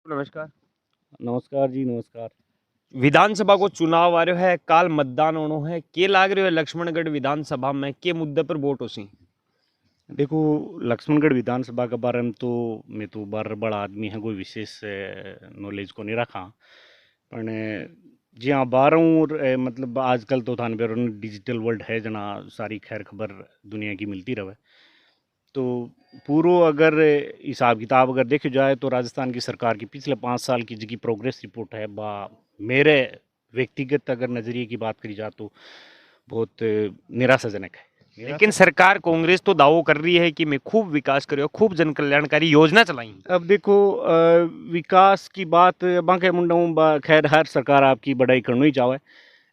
नमस्कार। नमस्कार जी, नमस्कार। विधानसभा को चुनाव आ रह्यो है, काल मतदान होनो है। के लाग रह्यो है लक्ष्मणगढ़ विधानसभा में के मुद्दे पर वोट होसी? देखो, लक्ष्मणगढ़ विधानसभा के बारे में तो मैं तो बार बड़ा आदमी है, कोई विशेष नॉलेज को नहीं रखा। पण जी हाँ, बार हूँ और मतलब आजकल तो थाने पे डिजिटल वर्ल्ड है जना सारी खैर खबर दुनिया की मिलती रहे। तो पूरो अगर हिसाब किताब अगर देखा जाए तो राजस्थान की सरकार की पिछले 5 साल की जी प्रोग्रेस रिपोर्ट है बा मेरे व्यक्तिगत अगर नज़रिए की बात करी जाए तो बहुत निराशाजनक है। लेकिन सरकार कांग्रेस तो दावो कर रही है कि मैं खूब विकास करियो, खूब जन कल्याणकारी योजना चलाई। अब देखो, विकास की बात बांके मुंडा खैर हर सरकार आपकी बड़ाई करना ही चाहे,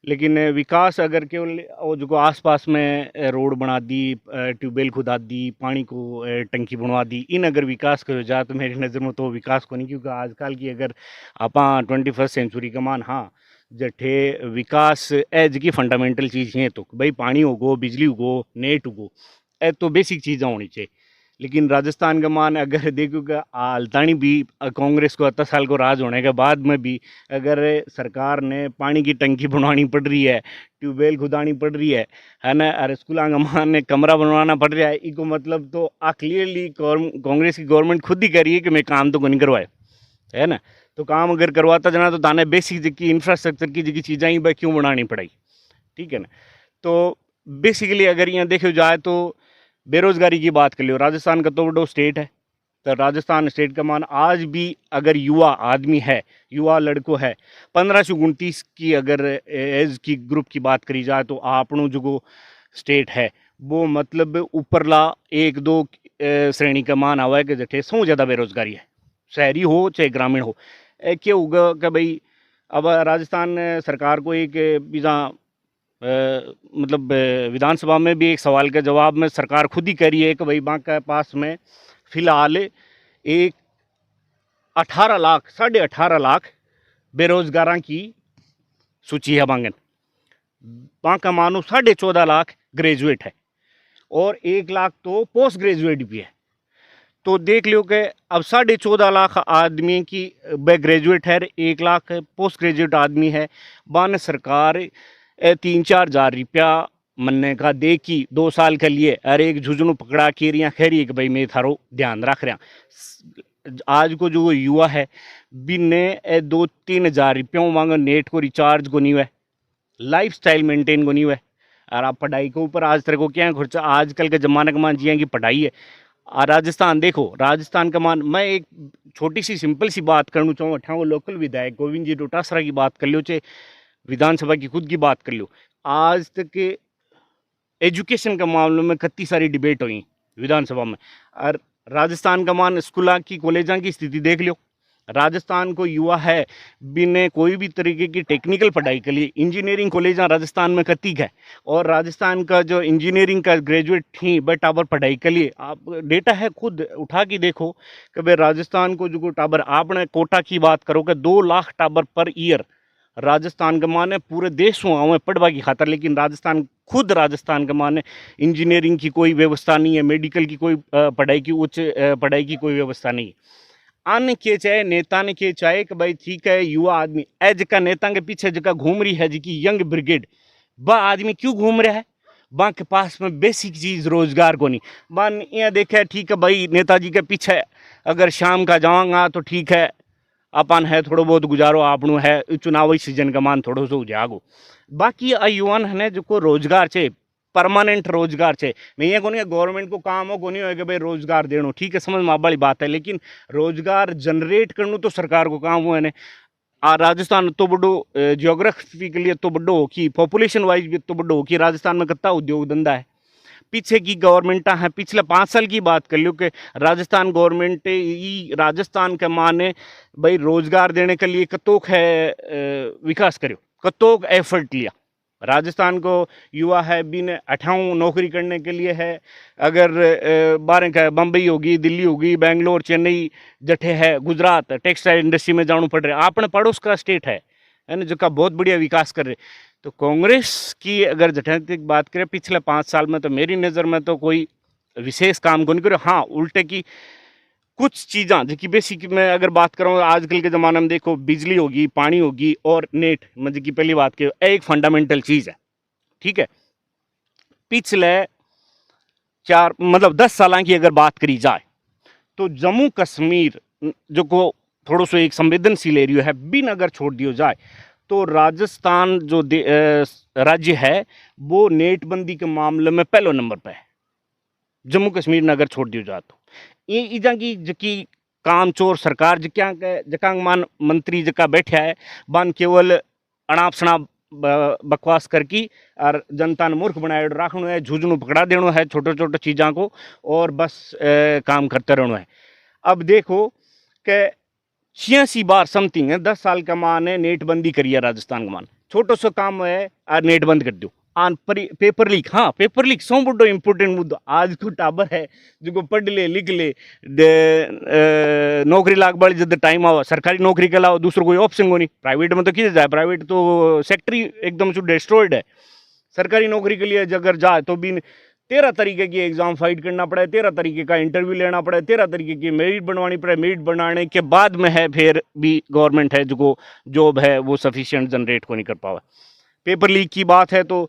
लेकिन विकास अगर केवल वो जो आसपास में रोड बना दी, ट्यूबवेल खुदा दी, पानी को टंकी बनवा दी, इन अगर विकास करो जाए तो मेरी नज़र में तो विकास को नहीं, क्योंकि आजकल की अगर आप 21st सेंचुरी का मान हाँ जठे विकास एज की फंडामेंटल चीज़ है तो भाई पानी उगो, बिजली उगो, नेट उगो, ए तो बेसिक चीज़ें होनी चाहिए। लेकिन राजस्थान का मान अगर देखोगे हालतानी भी कांग्रेस को 10 साल को राज होने के बाद में भी अगर सरकार ने पानी की टंकी बनवानी पड़ रही है, ट्यूबवेल खुदानी पड़ रही है ना, और स्कूलों का मान ने कमरा बनवाना पड़ रहा है, इको मतलब तो क्लियरली कांग्रेस की गवर्नमेंट खुद ही कह रही है कि मैं काम तो नहीं करवाए, है ना। तो काम अगर करवाता जाना तो ताने बेसिक की इंफ्रास्ट्रक्चर की जी चीज़ें ही भाई क्यों बनानी पड़ाई, ठीक है ना। तो बेसिकली अगर यहाँ देखो जाए तो बेरोजगारी की बात कर लियो, राजस्थान का तो बड़ो स्टेट है, तो राजस्थान स्टेट का मान आज भी अगर युवा आदमी है, युवा लड़को है, 15 से 29 की अगर एज की ग्रुप की बात करी जाए तो आपनो जो स्टेट है वो मतलब ऊपरला 1-2 श्रेणी का मान आवा है कि जठे सौ ज़्यादा बेरोजगारी है, शहरी हो चाहे ग्रामीण हो। क्या होगा कि भाई अब राजस्थान सरकार को एक बिना मतलब विधानसभा में भी एक सवाल के जवाब में सरकार खुद ही कह रही है कि भाई वहाँ के पास में फिलहाल एक 18 लाख 18.5 लाख बेरोजगारों की सूची है बांगन, वहाँ का मानो 14.5 लाख ग्रेजुएट है और 1 लाख तो पोस्ट ग्रेजुएट भी है। तो देख लो कि अब 14.5 लाख आदमी की ग्रेजुएट है, 1 लाख पोस्ट ग्रेजुएट आदमी है, बान सरकार 3-4 हज़ार रुपया मन्ने का दे की 2 साल के लिए अरे एक झुझुनु पकड़ा के रिया कह रही है कि भाई मैं थारो ध्यान रख रहा। आज को जो युवा है बिन्ने 2-3 हज़ार रुपयों मांग नेट को रिचार्ज को नहीं हुआ, लाइफ स्टाइल मेंटेन को नहीं हुआ, और आप पढ़ाई के ऊपर आज तरह को क्या खर्चा आजकल के ज़माने का मान जिया की पढ़ाई है। राजस्थान देखो, राजस्थान का मान मैं एक छोटी सी सिंपल सी बात करना चाहूँ, अठा वो लोकल विधायक गोविंद जी डोटासरा की बात कर लो, चाहे विधानसभा की खुद की बात कर लो, आज तक के एजुकेशन के मामलों में कितनी सारी डिबेट हुई विधानसभा में, और राजस्थान का मान स्कूलों की कॉलेजों की स्थिति देख लो। राजस्थान को युवा है बिना कोई भी तरीके की टेक्निकल पढ़ाई के लिए इंजीनियरिंग कॉलेज राजस्थान में कतीक है, और राजस्थान का जो इंजीनियरिंग का ग्रेजुएट थी बट टाबर पढ़ाई के लिए आप डेटा है खुद उठा के देखो कि भाई राजस्थान को जो टाबर आपने कोटा की बात करो कि 2 लाख टाबर पर ईयर राजस्थान का मान है पूरे देश में आवे पढ़वा की खातर, लेकिन राजस्थान खुद राजस्थान का मान है इंजीनियरिंग की कोई व्यवस्था नहीं है, मेडिकल की कोई पढ़ाई की उच्च पढ़ाई की कोई व्यवस्था नहीं है। आने के चाहे नेता ने के चाहे कि भाई ठीक है युवा आदमी एज का नेता के पीछे जगह घूम रही है जी की यंग ब्रिगेड, वह आदमी क्यों घूम रहा है, वहाँ के पास में बेसिक चीज़ रोजगार को नहीं। मान यहाँ देखे ठीक है भाई नेताजी के पीछे अगर शाम का जाऊँगा तो ठीक है अपन है थोड़ा बहुत गुजारो आपनू है चुनावी सीजन का मान थोड़ो सो जागो, बाकी युवान है जो को रोजगार चाहिए, परमानेंट रोजगार चाहिए। मैं ये कहूँ गवर्नमेंट को काम हो नहीं हो कि भाई रोजगार देनो, ठीक है समझ में वाली बात है, लेकिन रोजगार जनरेट करना तो सरकार को काम हुआ है। राजस्थान तो बड़ो जियोग्राफिकली तो बड़ो हो कि पॉपुलेशन वाइज भी तो बड़ो हो कि राजस्थान में कितना उद्योग धंधा है। पीछे की गवर्नमेंट है पिछले 5 साल की बात कर लो कि राजस्थान गवर्नमेंट राजस्थान के माने भाई रोजगार देने के लिए कतोक है विकास करो, कतोक एफर्ट लिया। राजस्थान को युवा है बिन 58 नौकरी करने के लिए है, अगर 12 का बम्बई होगी, दिल्ली होगी, बेंगलोर, चेन्नई जठे है, गुजरात टेक्सटाइल इंडस्ट्री में जाना पड़ रहा है। अपने पड़ोस का स्टेट है ना जो का बहुत बढ़िया विकास कर रहे। तो कांग्रेस की अगर जठैतिक बात करें पिछले 5 साल में तो मेरी नज़र में तो कोई विशेष काम को नहीं करे। हाँ उल्टे की कुछ चीज़ां जिनकी बेसिक मैं अगर बात करूँ आजकल के ज़माने में देखो बिजली होगी, पानी होगी और नेट मतलब की पहली बात की एक फंडामेंटल चीज़ है, ठीक है। पिछले 4 मतलब 10 साल की अगर बात करी जाए तो जम्मू कश्मीर जो को थोड़ो सो एक संवेदनशील एरिया है बिन अगर छोड़ दियो जाए तो राजस्थान जो राज्य है वो नेटबंदी के मामले में पहले नंबर पे है। जम्मू कश्मीर ने अगर छोड़ दियो जाए तो ये इजा की जकी काम चोर सरकार जकांग मान मंत्री जका बैठा है बान केवल अनाप शनाप बकवास करकी और जनता ने मूर्ख बनाए रखना है, झुझनू पकड़ा देना है छोटे छोटे चीज़ों को और बस काम करते रहना है। अब देखो कि 86 बार समथिंग है 10 साल का मान है नेटबंदी करी है राजस्थान का मान छोटो सो काम है और नेट बंद कर दो आन पेपर लीक। हाँ पेपर लीक सौ बड़ो इंपोर्टेंट मुद्दा आज को टाबर है जो पढ़ ले लिख ले नौकरी लाग बड़ी जब टाइम आओ सरकारी नौकरी के अलावा दूसरा कोई ऑप्शन को नहीं। प्राइवेट में तो किसे जाए, प्राइवेट तो सेक्टर ही एकदम से डिस्ट्रॉयड है। सरकारी नौकरी के लिए अगर जाए तो भी 13 तरीके की एग्ज़ाम फाइट करना पड़े, 13 तरीके का इंटरव्यू लेना पड़े, 13 तरीके की मेरिट बनवानी पड़े, मेरिट बनाने के बाद में है फिर भी गवर्नमेंट है जो जॉब है वो सफिशिएंट जनरेट को नहीं कर पावा। पेपर लीक की बात है तो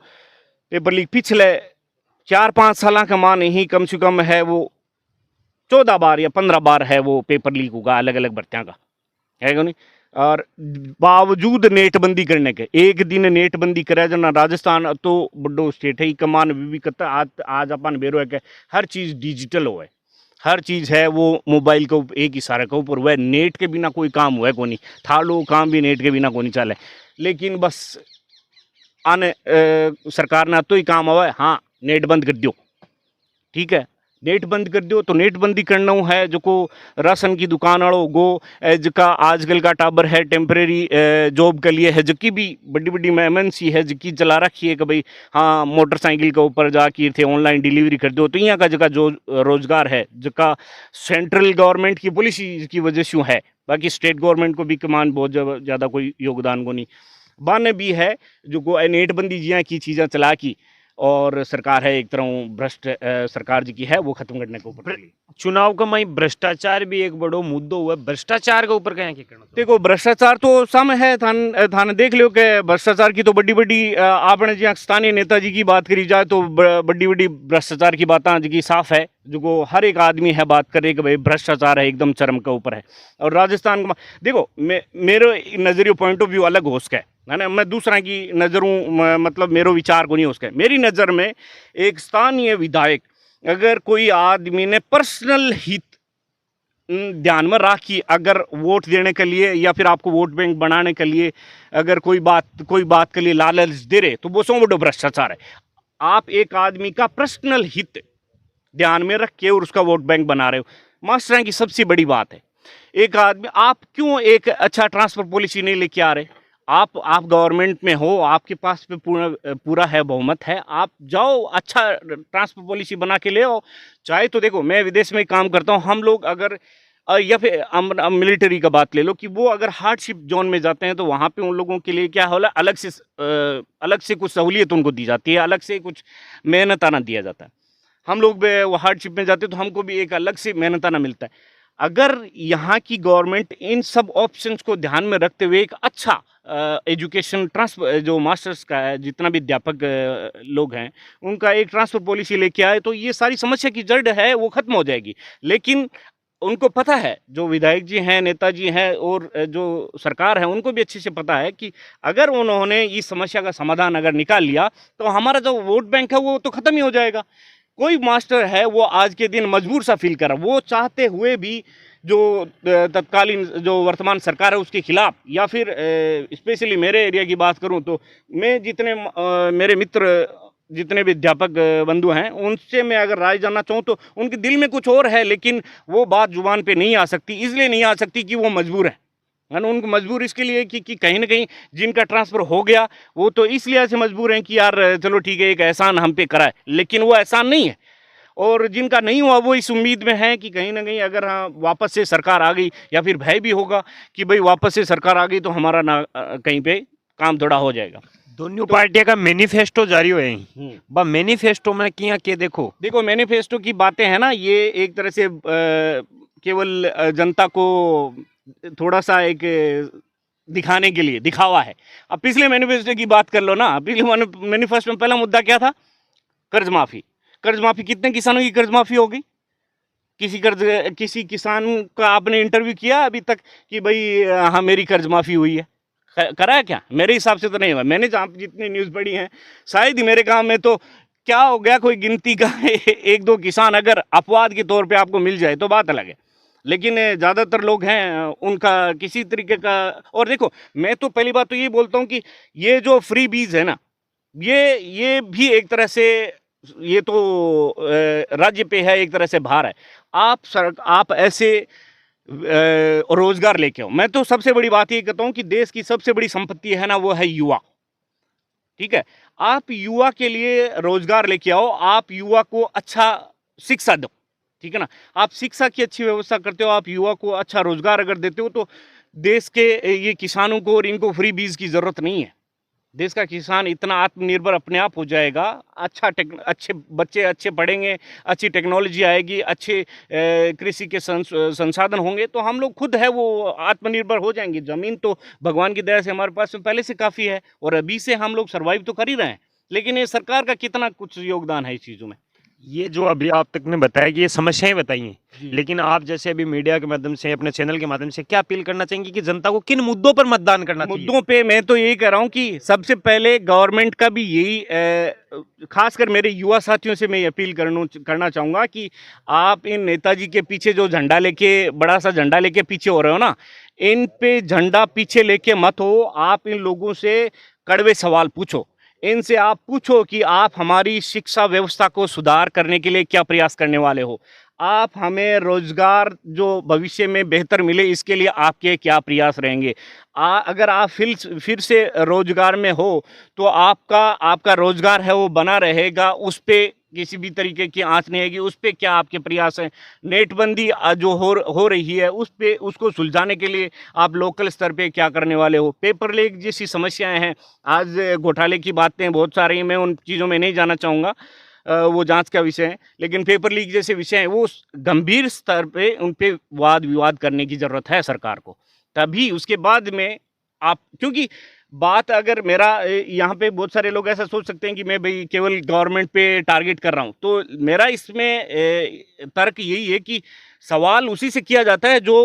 पेपर लीक पिछले 4-5 साल का मान ही कम से कम है वो 14 बार या 15 बार है वो पेपर लीक होगा अलग अलग भर्तियाँ का है क्यों नहीं। और बावजूद नेटबंदी करने के एक दिन नेटबंदी करे जो ना राजस्थान तो बड़ो स्टेट है कमान भी करता आज अपन बेरो है कि हर चीज़ डिजिटल हो है, हर चीज़ है वो मोबाइल के एक इशारे के ऊपर हुआ, नेट के बिना कोई काम हुआ को नहीं था, लोग काम भी नेट के बिना को नहीं चले। लेकिन बस आने सरकार ने तो ही काम हुआ है हाँ नेट बंद कर दो, ठीक है नेट बंद कर दो तो नेट बंदी करना है जो को राशन की दुकान वालों गो जका आजकल का टाबर है टेम्परेरी जॉब के लिए है जबकि भी बड़ी बड़ी MNC है जबकि चला रखी है कि भाई हाँ मोटरसाइकिल के ऊपर जाके थे ऑनलाइन डिलीवरी कर दो तो यहाँ का जगह जो रोजगार है जका सेंट्रल गवर्नमेंट की पॉलिसी की वजह से है, बाकी स्टेट गवर्नमेंट को भी कमान बहुत ज़्यादा कोई योगदान को नहीं बाने भी है जो को नेटबंदी जिया की चीज़ें चला की और सरकार है एक तरह भ्रष्ट सरकार जी की है वो खत्म करने के ऊपर चुनाव का मई भ्रष्टाचार भी एक बड़ो मुद्दो हुआ, भ्रष्टाचार के ऊपर क्या कहना? देखो भ्रष्टाचार तो सामने है थाने देख लियो कि भ्रष्टाचार की तो बड़ी बड़ी आपने जी स्थानीय नेताजी की बात करी जाए तो बड़ी बड़ी भ्रष्टाचार की बातें जी साफ है जो को हर एक आदमी है बात करे कि भाई भ्रष्टाचार है एकदम चरम के ऊपर है। और राजस्थान का देखो मेरे नजरिए पॉइंट ऑफ व्यू अलग हो उसका है ना, मैं दूसरा की नज़रों मतलब मेरे विचार को नहीं उसका मेरी नज़र में एक स्थानीय विधायक अगर कोई आदमी ने पर्सनल हित ध्यान में रखी अगर वोट देने के लिए या फिर आपको वोट बैंक बनाने के लिए अगर कोई बात के लिए लालच दे रहे तो वो सौ बड़ो भ्रष्टाचार है। आप एक आदमी का पर्सनल हित ध्यान में रख के और उसका वोट बैंक बना रहे हो, मास्टर की सबसे बड़ी बात है एक आदमी आप क्यों एक अच्छा ट्रांसफर पॉलिसी नहीं लेके आ रहे, आप गवर्नमेंट में हो आपके पास पे पूरा है बहुमत है, आप जाओ अच्छा ट्रांसफर पॉलिसी बना के ले आओ। चाहे तो देखो मैं विदेश में काम करता हूँ, हम लोग अगर या फिर मिलिट्री का बात ले लो कि वो अगर हार्डशिप जोन में जाते हैं तो वहाँ पे उन लोगों के लिए क्या होला अलग से कुछ सहूलियत उनको दी जाती है, अलग से कुछ मेहनताना दिया जाता है। हम लोग वो हार्डशिप में जाते हैं तो हमको भी एक अलग से मेहनताना मिलता है। अगर यहाँ की गवर्नमेंट इन सब ऑप्शंस को ध्यान में रखते हुए एक अच्छा एजुकेशन ट्रांसफर जो मास्टर्स का है जितना भी अध्यापक लोग हैं उनका एक ट्रांसफर पॉलिसी लेके आए तो ये सारी समस्या की जड़ है वो खत्म हो जाएगी। लेकिन उनको पता है जो विधायक जी हैं नेताजी हैं और जो सरकार है उनको भी अच्छे से पता है कि अगर उन्होंने इस समस्या का समाधान अगर निकाल लिया तो हमारा जो वोट बैंक है वो तो ख़त्म ही हो जाएगा। कोई मास्टर है वो आज के दिन मजबूर सा फील कर रहा, वो चाहते हुए भी जो तत्कालीन जो वर्तमान सरकार है उसके खिलाफ या फिर स्पेशली मेरे एरिया की बात करूं तो मैं जितने मेरे मित्र जितने भी अध्यापक बंधु हैं उनसे मैं अगर राय जानना चाहूँ तो उनके दिल में कुछ और है लेकिन वो बात जुबान पे नहीं आ सकती, इसलिए नहीं आ सकती कि वो मजबूर है ना, उनको मजबूर इसके लिए कि कहीं ना कहीं जिनका ट्रांसफ़र हो गया वो तो इसलिए ऐसे मजबूर हैं कि यार चलो ठीक है एक एहसान हम पे कराए, लेकिन वो एहसान नहीं है। और जिनका नहीं हुआ वो इस उम्मीद में है कि कहीं ना कहीं अगर हाँ वापस से सरकार आ गई या फिर भय भी होगा कि भाई वापस से सरकार आ गई तो हमारा ना कहीं पे काम थोड़ा हो जाएगा। दोनों पार्टियों का मैनिफेस्टो जारी हुए हैं, बा मैनिफेस्टो में किया के देखो मैनिफेस्टो की बातें हैं ना ये एक तरह से केवल जनता को थोड़ा सा एक दिखाने के लिए दिखावा है। अब पिछले मैनिफेस्टो की बात कर लो ना, पिछले मैनिफेस्टो में पहला मुद्दा क्या था? कर्ज माफी। कर्ज माफी, कितने किसानों की कर्ज माफी हो गई? किसी किसान का आपने इंटरव्यू किया अभी तक कि भाई हाँ मेरी कर्ज माफी हुई है? करा है क्या? मेरे हिसाब से तो नहीं हुआ। मैंने जहाँ जितनी न्यूज़ पढ़ी है, शायद ही मेरे गांव में तो क्या हो गया, कोई गिनती का एक दो किसान अगर अपवाद के तौर पे आपको मिल जाए तो बात अलग है, लेकिन ज़्यादातर लोग हैं उनका किसी तरीके का। और देखो, मैं तो पहली बात तो ये बोलता हूँ कि ये जो फ्री बीज है ना, ये भी एक तरह से, ये तो राज्य पे है, एक तरह से भार है। आप ऐसे रोजगार लेके आओ। मैं तो सबसे बड़ी बात ये कहता हूँ कि देश की सबसे बड़ी संपत्ति है ना, वो है युवा। ठीक है, आप युवा के लिए रोजगार लेके आओ, आप युवा को अच्छा शिक्षा दो। ठीक है ना, आप शिक्षा की अच्छी व्यवस्था करते हो, आप युवा को अच्छा रोजगार अगर देते हो, तो देश के ये किसानों को और इनको फ्री बीज की जरूरत नहीं है। देश का किसान इतना आत्मनिर्भर अपने आप हो जाएगा, अच्छे बच्चे अच्छे पढ़ेंगे, अच्छी टेक्नोलॉजी आएगी, अच्छे कृषि के संसाधन होंगे, तो हम लोग खुद है वो आत्मनिर्भर हो जाएंगे। ज़मीन तो भगवान की दया से हमारे पास में पहले से काफ़ी है, और अभी से हम लोग सर्वाइव तो कर ही रहे हैं, लेकिन ये सरकार का कितना कुछ योगदान है इस चीज़ों में। ये जो अभी आप तक ने बताया कि ये समस्याएं बताई हैं, लेकिन आप जैसे अभी मीडिया के माध्यम से, अपने चैनल के माध्यम से क्या अपील करना चाहेंगे कि जनता को किन मुद्दों पर मतदान करना चाहिए? मुद्दों पे मैं तो यही कह रहा हूँ कि सबसे पहले गवर्नमेंट का भी यही, खासकर मेरे युवा साथियों से मैं ये अपील करना चाहूँगा कि आप इन नेताजी के पीछे जो झंडा लेके, बड़ा सा झंडा लेके पीछे हो रहे हो ना, इन पे झंडा पीछे लेके मत हो। आप इन लोगों से कड़वे सवाल पूछो, इनसे आप पूछो कि आप हमारी शिक्षा व्यवस्था को सुधार करने के लिए क्या प्रयास करने वाले हो, आप हमें रोजगार जो भविष्य में बेहतर मिले इसके लिए आपके क्या प्रयास रहेंगे। अगर आप फिर से रोजगार में हो तो आपका रोजगार है वो बना रहेगा, उस पे किसी भी तरीके की आंच नहीं आएगी। उस पे क्या आपके प्रयास हैं? नेटबंदी जो हो रही है उस पे, उसको सुलझाने के लिए आप लोकल स्तर पे क्या करने वाले हो? पेपर लीक जैसी समस्याएं हैं, आज घोटाले की बातें बहुत सारी हैं, मैं उन चीज़ों में नहीं जाना चाहूँगा, वो जांच का विषय है, लेकिन पेपर लीक जैसे विषय हैं वो गंभीर स्तर पे उन पे वाद विवाद करने की ज़रूरत है सरकार को। तभी उसके बाद में आप, क्योंकि बात अगर मेरा यहाँ पे बहुत सारे लोग ऐसा सोच सकते हैं कि मैं भाई केवल गवर्नमेंट पे टारगेट कर रहा हूँ, तो मेरा इसमें तर्क यही है कि सवाल उसी से किया जाता है जो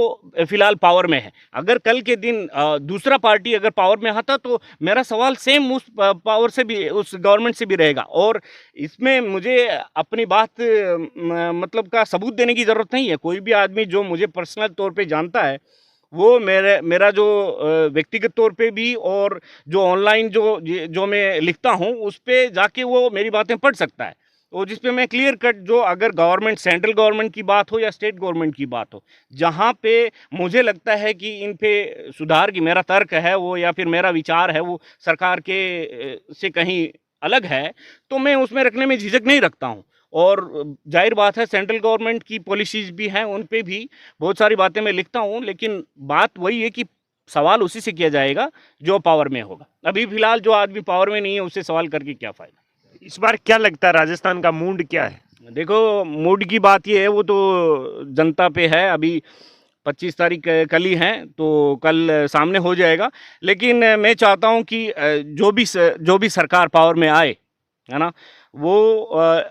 फिलहाल पावर में है। अगर कल के दिन दूसरा पार्टी अगर पावर में आता तो मेरा सवाल सेम उस पावर से भी, उस गवर्नमेंट से भी रहेगा, और इसमें मुझे अपनी बात मतलब का सबूत देने की ज़रूरत नहीं है। कोई भी आदमी जो मुझे पर्सनल तौर पे जानता है, वो मेरा जो व्यक्तिगत तौर पे भी, और जो ऑनलाइन जो मैं लिखता हूँ उस पे जाके वो मेरी बातें पढ़ सकता है, और जिस पे मैं क्लियर कट, जो अगर गवर्नमेंट, सेंट्रल गवर्नमेंट की बात हो या स्टेट गवर्नमेंट की बात हो, जहाँ पे मुझे लगता है कि इन पे सुधार की मेरा तर्क है वो, या फिर मेरा विचार है वो सरकार के से कहीं अलग है, तो मैं उसमें रखने में झिझक नहीं रखता हूँ। और जाहिर बात है सेंट्रल गवर्नमेंट की पॉलिसीज भी हैं, उन पे भी बहुत सारी बातें मैं लिखता हूँ, लेकिन बात वही है कि सवाल उसी से किया जाएगा जो पावर में होगा। अभी फिलहाल जो आदमी पावर में नहीं है उससे सवाल करके क्या फ़ायदा। इस बार क्या लगता है राजस्थान का मूड क्या है? देखो, मूड की बात ये है, वो तो जनता पे है। अभी 25 तारीख कल ही है, तो कल सामने हो जाएगा, लेकिन मैं चाहता हूँ कि जो भी सरकार पावर में आए, है ना, वो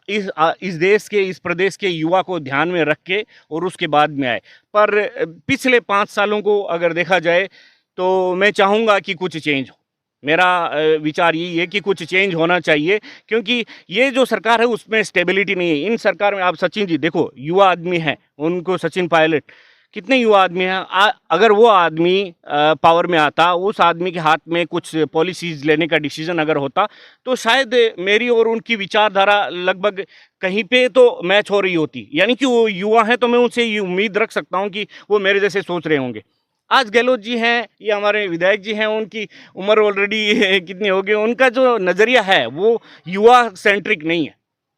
इस देश के, इस प्रदेश के युवा को ध्यान में रख के और उसके बाद में आए। पर पिछले 5 सालों को अगर देखा जाए तो मैं चाहूँगा कि कुछ चेंज हो। मेरा विचार यही है कि कुछ चेंज होना चाहिए, क्योंकि ये जो सरकार है उसमें स्टेबिलिटी नहीं है। इन सरकार में आप सचिन जी देखो, युवा आदमी हैं, उनको सचिन पायलट, कितने युवा आदमी हैं। अगर वो आदमी पावर में आता, उस आदमी के हाथ में कुछ पॉलिसीज लेने का डिसीजन अगर होता, तो शायद मेरी और उनकी विचारधारा लगभग कहीं पे तो मैच हो रही होती। यानी कि वो युवा हैं, तो मैं उनसे ये उम्मीद रख सकता हूँ कि वो मेरे जैसे सोच रहे होंगे। आज गहलोत जी हैं या हमारे विधायक जी हैं, उनकी उम्र ऑलरेडी कितनी हो गई, उनका जो नज़रिया है वो युवा सेंट्रिक नहीं है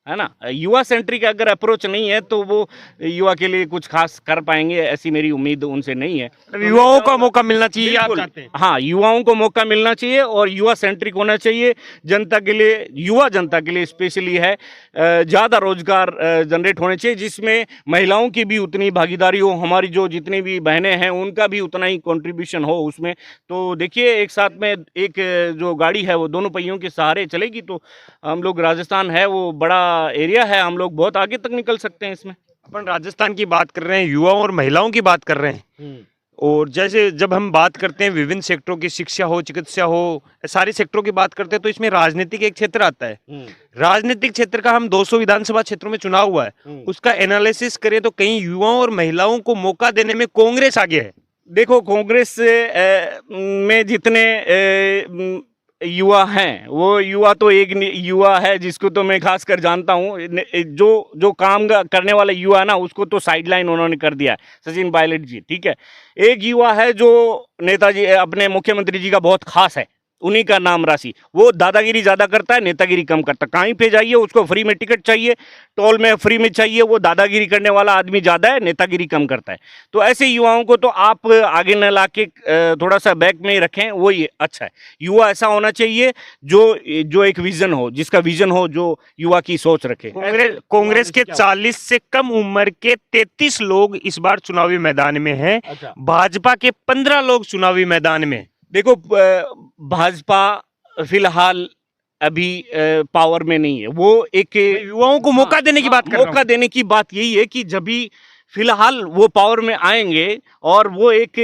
है ना। युवा सेंट्रिक अगर अप्रोच नहीं है तो वो युवा के लिए कुछ खास कर पाएंगे, ऐसी मेरी उम्मीद उनसे नहीं है। युवाओं को मौका मिलना चाहिए, आप बिल्कुल, चाहते हैं? हाँ, युवाओं को मौका मिलना चाहिए और युवा सेंट्रिक होना चाहिए। जनता के लिए, युवा जनता के लिए स्पेशली है, ज़्यादा रोजगार जनरेट होने चाहिए, जिसमें महिलाओं की भी उतनी भागीदारी हो, हमारी जो जितनी भी बहनें हैं उनका भी उतना ही कंट्रीब्यूशन हो उसमें। तो देखिए, एक साथ में एक जो गाड़ी है वो दोनों पहियों के सहारे चलेगी तो हम लोग, राजस्थान है वो बड़ा एरिया है, हम लोग बहुत आगे तक निकल सकते हैं इसमें। अपन राजस्थान की बात कर रहे हैं, युवाओं और महिलाओं की बात कर रहे हैं, और जैसे जब हम बात करते हैं विभिन्न सेक्टरों की, शिक्षा हो, चिकित्सा हो, सारे सेक्टरों की बात करते हैं, तो इसमें राजनीतिक एक क्षेत्र आता है। राजनीतिक क्षेत्र का हम 200 विधानसभा क्षेत्रों में चुनाव हुआ है, उसका एनालिसिस करें तो कहीं युवाओं और महिलाओं को मौका देने में कांग्रेस आगे है। देखो, कांग्रेस में जितने युवा हैं, वो युवा तो एक युवा है जिसको तो मैं खास कर जानता हूँ, जो काम करने वाला युवा है ना, उसको तो साइडलाइन उन्होंने कर दिया है, सचिन पायलट जी, ठीक है। एक युवा है जो नेताजी, अपने मुख्यमंत्री जी का बहुत खास है, उन्हीं का नाम राशि, वो दादागिरी ज़्यादा करता है, नेतागिरी कम करता है। कहीं पे जाइए उसको फ्री में टिकट चाहिए, टोल में फ्री में चाहिए, वो दादागिरी करने वाला आदमी ज़्यादा है, नेतागिरी कम करता है। तो ऐसे युवाओं को तो आप आगे न ला के थोड़ा सा बैक में ही रखें, वो ये अच्छा है। युवा ऐसा होना चाहिए जो एक विज़न हो, जिसका विज़न हो, जो युवा की सोच रखे। कांग्रेस के 40 से कम उम्र के 33 लोग इस बार चुनावी मैदान में हैं। अच्छा। भाजपा के 15 लोग चुनावी मैदान में। देखो, भाजपा फिलहाल अभी पावर में नहीं है, वो एक युवाओं को मौका देने की बात कर रहा हूं। मौका देने की बात यही है कि जब भी फिलहाल वो पावर में आएंगे और वो एक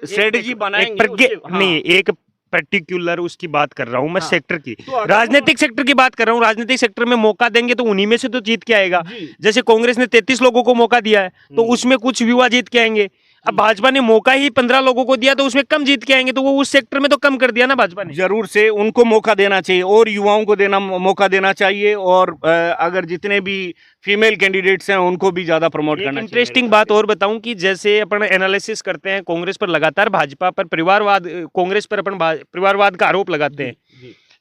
स्ट्रेटेजी बनाएंगे नहीं, एक पर्टिकुलर उसकी बात कर रहा हूं मैं, हाँ। सेक्टर की, तो राजनीतिक सेक्टर की बात कर रहा हूं। राजनीतिक सेक्टर में मौका देंगे तो उन्हीं में से तो जीत के आएगा। जैसे कांग्रेस ने 33 लोगों को मौका दिया है, तो उसमें कुछ युवा जीत के आएंगे। अब भाजपा ने मौका ही 15 लोगों को दिया, तो उसमें कम जीत के आएंगे, तो वो उस सेक्टर में तो कम कर दिया ना भाजपा ने। जरूर से उनको मौका देना चाहिए और युवाओं को मौका देना चाहिए, और अगर जितने भी फीमेल कैंडिडेट्स हैं उनको भी ज्यादा प्रमोट करना चाहिए। इंटरेस्टिंग बात और बताऊं कि जैसे अपन एनालिसिस करते हैं कांग्रेस पर लगातार, भाजपा पर परिवारवाद, कांग्रेस पर अपन परिवारवाद का आरोप लगाते हैं,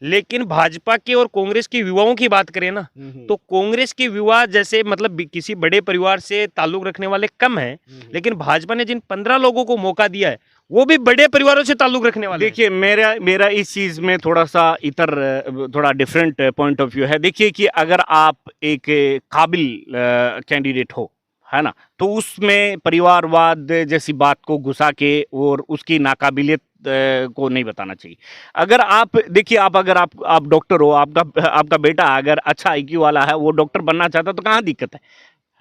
लेकिन भाजपा के और कांग्रेस के युवाओं की बात करें ना, तो कांग्रेस के युवा जैसे मतलब किसी बड़े परिवार से ताल्लुक रखने वाले कम हैं, लेकिन भाजपा ने जिन 15 लोगों को मौका दिया है वो भी बड़े परिवारों से ताल्लुक रखने वाले। देखिए, मेरा इस चीज में थोड़ा सा थोड़ा डिफरेंट पॉइंट ऑफ व्यू है। देखिए कि अगर आप एक काबिल कैंडिडेट हो, है ना, तो उसमें परिवारवाद जैसी बात को घुसा के और उसकी नाकाबिलियत को नहीं बताना चाहिए। अगर आप देखिए, अगर आप डॉक्टर हो, आपका बेटा अगर अच्छा आईक्यू वाला है, वो डॉक्टर बनना चाहता है, तो कहाँ दिक्कत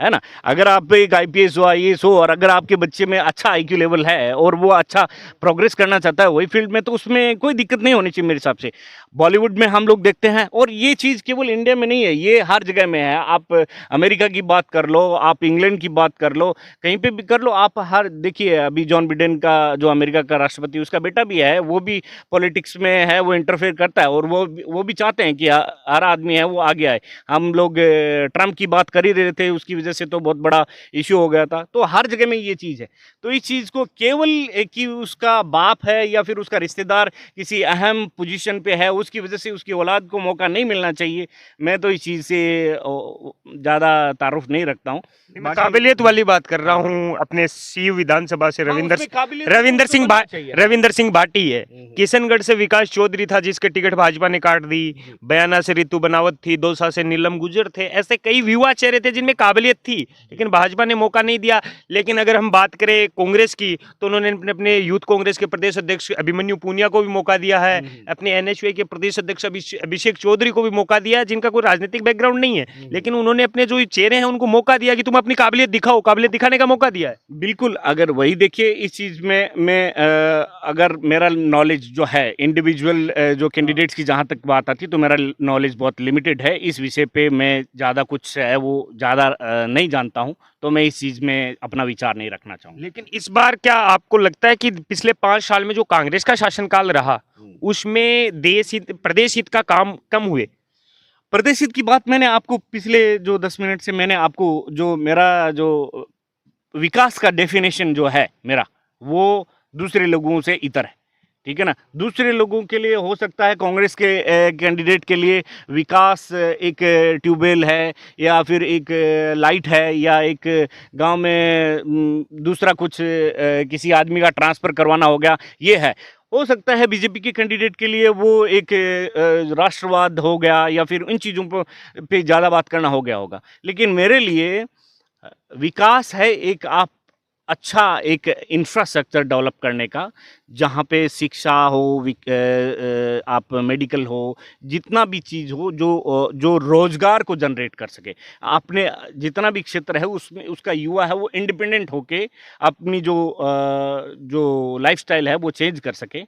है ना। अगर आप एक आईपीएस हो, आईएएस हो, और अगर आपके बच्चे में अच्छा आईक्यू लेवल है और वो अच्छा प्रोग्रेस करना चाहता है वही फील्ड में, तो उसमें कोई दिक्कत नहीं होनी चाहिए मेरे हिसाब से। बॉलीवुड में हम लोग देखते हैं, और ये चीज़ केवल इंडिया में नहीं है, ये हर जगह में है। आप अमेरिका की बात कर लो, आप इंग्लैंड की बात कर लो, कहीं पे भी कर लो आप। देखिए, अभी जॉन बिडेन का, जो अमेरिका का राष्ट्रपति, उसका बेटा भी है, वो भी पॉलिटिक्स में है, वो इंटरफेयर करता है, और वो भी चाहते हैं कि हर आदमी है वो आगे आए। हम लोग ट्रम्प की बात कर ही रहे थे, उसकी वजह से तो बहुत बड़ा इश्यू हो गया था। तो हर जगह में ये चीज़ है। तो इस चीज़ को केवल कि उसका बाप है या फिर उसका रिश्तेदार किसी अहम पोजीशन पे है, उसकी वजह से उसकी औलाद को मौका नहीं मिलना चाहिए, मैं तो इस चीज़ से ज़्यादा तारुफ नहीं रखता हूँ। काबिलियत वाली बात कर रहा हूँ। अपने सीव विधानसभा से रविंदर सिंह भाटी है, किशनगढ़ से विकास चौधरी था जिसके टिकट भाजपा ने काट दी, बयाना से रितु बनावत थी, दौसा से नीलम गुजर थे। ऐसे कई युवा चेहरे थे जिनमें काबिलियत थी, लेकिन भाजपा ने मौका नहीं दिया। लेकिन अगर हम बात करें कांग्रेस की, तो उन्होंने अपने यूथ कांग्रेस के प्रदेश अध्यक्ष अभिमन्यु पूनिया को भी मौका दिया है, अपने एनएसयूआई के प्रदेश अध्यक्ष अभिषेक चौधरी को भी मौका दिया है, जिनका कोई राजनीतिक बैकग्राउंड नहीं है, लेकिन उन्होंने अपने जो चेहरे हैं उनको मौका दिया कि तुम अपनी काबिलियत दिखाओ, काबिलियत दिखाने का मौका दिया है। बिल्कुल, अगर वही देखिए, इस चीज़ में मैं अगर मेरा नॉलेज जो है इंडिविजुअल जो कैंडिडेट्स की जहाँ तक बात आती है, तो मेरा नॉलेज बहुत लिमिटेड है इस विषय पे। मैं ज़्यादा कुछ है वो ज़्यादा नहीं जानता हूँ, तो मैं इस चीज़ में अपना विचार नहीं रखना चाहूँगा। लेकिन इस बार क्या आपको लगता है कि पिछले 5 साल में जो कांग्रेस का शासनकाल रहा, उसमें देश हित, प्रदेश हित का काम कम हुए? प्रदेश हित की बात मैंने आपको पिछले जो 10 मिनट से मैंने आपको जो मेरा जो विकास का डेफिनेशन जो है मेरा, वो दूसरे लोगों से इतर है। ठीक है ना। दूसरे लोगों के लिए हो सकता है, कांग्रेस के कैंडिडेट के लिए विकास एक ट्यूबवेल है, या फिर एक लाइट है, या एक गांव में दूसरा कुछ किसी आदमी का ट्रांसफ़र करवाना हो गया, ये है। हो सकता है बीजेपी के कैंडिडेट के लिए वो एक राष्ट्रवाद हो गया, या फिर इन चीज़ों पे ज़्यादा बात करना हो गया होगा। लेकिन मेरे लिए विकास है एक आप अच्छा एक इंफ्रास्ट्रक्चर डेवलप करने का, जहाँ पे शिक्षा हो, आप मेडिकल हो, जितना भी चीज़ हो जो रोजगार को जनरेट कर सके। आपने जितना भी क्षेत्र है उसमें उसका युवा है वो इंडिपेंडेंट होके अपनी जो लाइफस्टाइल है वो चेंज कर सके,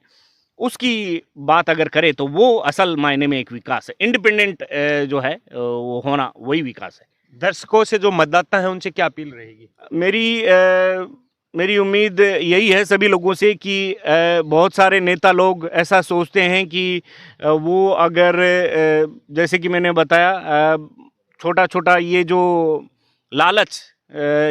उसकी बात अगर करें तो वो असल मायने में एक विकास है। इंडिपेंडेंट जो है वो होना, वही विकास है। दर्शकों से जो मतदाता हैं उनसे क्या अपील रहेगी? मेरी उम्मीद यही है सभी लोगों से कि बहुत सारे नेता लोग ऐसा सोचते हैं कि वो अगर जैसे कि मैंने बताया, छोटा छोटा ये जो लालच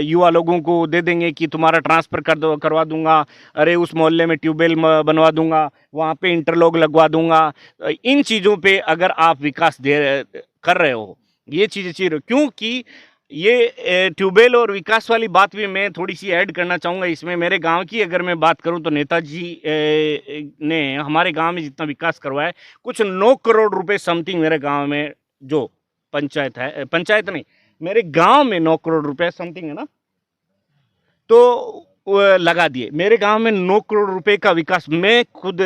युवा लोगों को दे देंगे कि तुम्हारा ट्रांसफ़र करवा दूंगा, अरे उस मोहल्ले में ट्यूबवेल बनवा दूंगा, वहाँ पे इंटरलॉक लगवा दूंगा। इन चीज़ों पे अगर आप विकास कर रहे हो, ये चीज़ें चाहिए, क्योंकि ये ट्यूबवेल और विकास वाली बात भी मैं थोड़ी सी ऐड करना चाहूँगा इसमें। मेरे गांव की अगर मैं बात करूं तो नेताजी ने हमारे गांव में जितना विकास करवाया है, कुछ 9 करोड़ रुपए समथिंग मेरे गांव में जो पंचायत है, पंचायत नहीं, मेरे गांव में 9 करोड़ रुपए समथिंग है ना, तो लगा दिए। मेरे गांव में 9 करोड़ रुपए का विकास, मैं खुद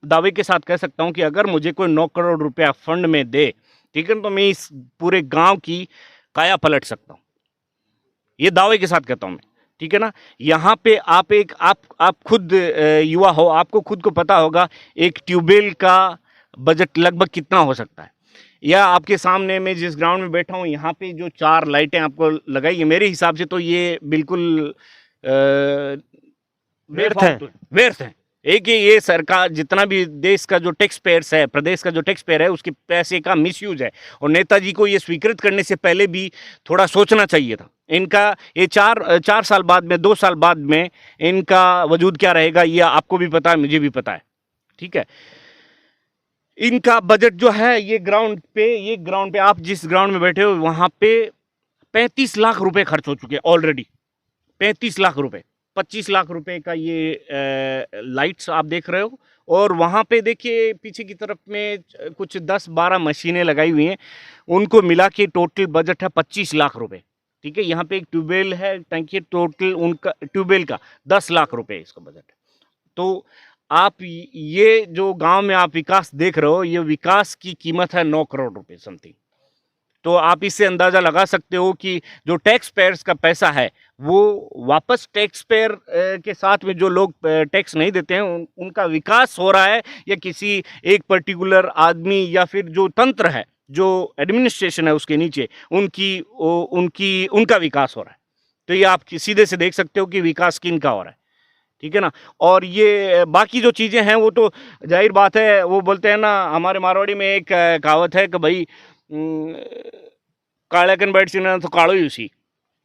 दावे के साथ कह सकता हूं कि अगर मुझे कोई 9 करोड़ रुपया फंड में दे, ठीक है, तो मैं इस पूरे गांव की काया पलट सकता हूं, ये दावे के साथ कहता हूं मैं, ठीक है ना। यहाँ पे आप खुद युवा हो, आपको खुद को पता होगा एक ट्यूबवेल का बजट लगभग कितना हो सकता है। या आपके सामने मैं जिस ग्राउंड में बैठा हूँ, यहाँ पे जो 4 लाइटें आपको लगाई है, मेरे हिसाब से तो ये बिल्कुल व्यर्थ है। एक ये सरकार, जितना भी देश का जो टैक्स पेयर्स है, प्रदेश का जो टैक्स पेयर है, उसके पैसे का मिसयूज है। और नेताजी को ये स्वीकृत करने से पहले भी थोड़ा सोचना चाहिए था। इनका ये 4 साल बाद में, 2 साल बाद में इनका वजूद क्या रहेगा, ये आपको भी पता है, मुझे भी पता है, ठीक है। इनका बजट जो है, ये ग्राउंड पे आप जिस ग्राउंड में बैठे हो, वहाँ पे 35 लाख रुपए खर्च हो चुके हैं ऑलरेडी। 35 लाख रुपए, 25 लाख रुपए का ये लाइट्स आप देख रहे हो, और वहाँ पे देखिए पीछे की तरफ में कुछ 10-12 मशीनें लगाई हुई हैं, उनको मिला के टोटल बजट है 25 लाख रुपए, ठीक है। यहाँ पे एक ट्यूबवेल है, टंकी, टोटल उनका ट्यूबवेल का 10 लाख रुपए इसका बजट है। तो आप ये जो गांव में आप विकास देख रहे हो, ये विकास की कीमत है 9 करोड़ रुपए समथिंग। तो आप इससे अंदाज़ा लगा सकते हो कि जो टैक्स पेयर्स का पैसा है, वो वापस टैक्स पेयर के साथ में जो लोग टैक्स नहीं देते हैं, उनका विकास हो रहा है, या किसी एक पर्टिकुलर आदमी या फिर जो तंत्र है, जो एडमिनिस्ट्रेशन है उसके नीचे, उनका विकास हो रहा है। तो ये आप सीधे से देख सकते हो कि विकास किनका हो रहा है, ठीक है ना। और ये बाकी जो चीज़ें हैं वो तो जाहिर बात है, वो बोलते हैं ना, हमारे मारवाड़ी में एक कहावत है कि भाई काळ्याकन बैठना तो काळो यूसी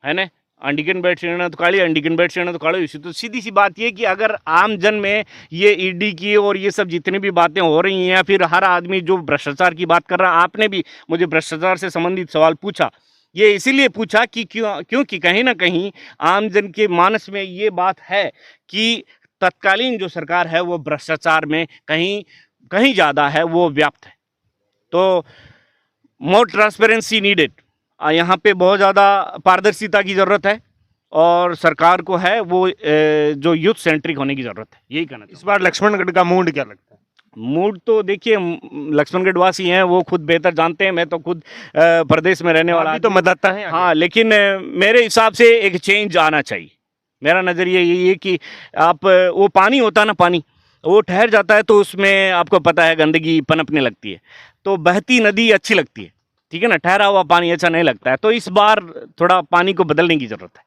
है ना, अंडिकन बैठना तो काली, अंडिकन बैठना तो काळो यूसी। तो सीधी सी बात ये कि अगर आम जन में ये ईडी की और ये सब जितनी भी बातें हो रही हैं, या फिर हर आदमी जो भ्रष्टाचार की बात कर रहा है, आपने भी मुझे भ्रष्टाचार से संबंधित सवाल पूछा, ये इसीलिए पूछा कि क्योंकि कहीं ना कहीं आम जन के मानस में ये बात है कि तत्कालीन जो सरकार है वो भ्रष्टाचार में कहीं ज़्यादा है, वो व्याप्त है। तो मोर ट्रांसपेरेंसी नीडेड, यहाँ पे बहुत ज़्यादा पारदर्शिता की ज़रूरत है, और सरकार को है वो जो यूथ सेंट्रिक होने की ज़रूरत है, यही कहना। इस बार लक्ष्मणगढ़ का मूड क्या लगता है? मूड तो देखिए, लक्ष्मणगढ़ वासी हैं, वो खुद बेहतर जानते हैं, मैं तो खुद प्रदेश में रहने वाला तो मतदाता है। हाँ, लेकिन मेरे हिसाब से एक चेंज आना चाहिए। मेरा नज़रिया यही है कि आप वो पानी होता है ना, पानी वो ठहर जाता है तो उसमें आपको पता है गंदगी पनपने लगती है, तो बहती नदी अच्छी लगती है, ठीक है ना, ठहरा हुआ पानी अच्छा नहीं लगता है। तो इस बार थोड़ा पानी को बदलने की ज़रूरत है।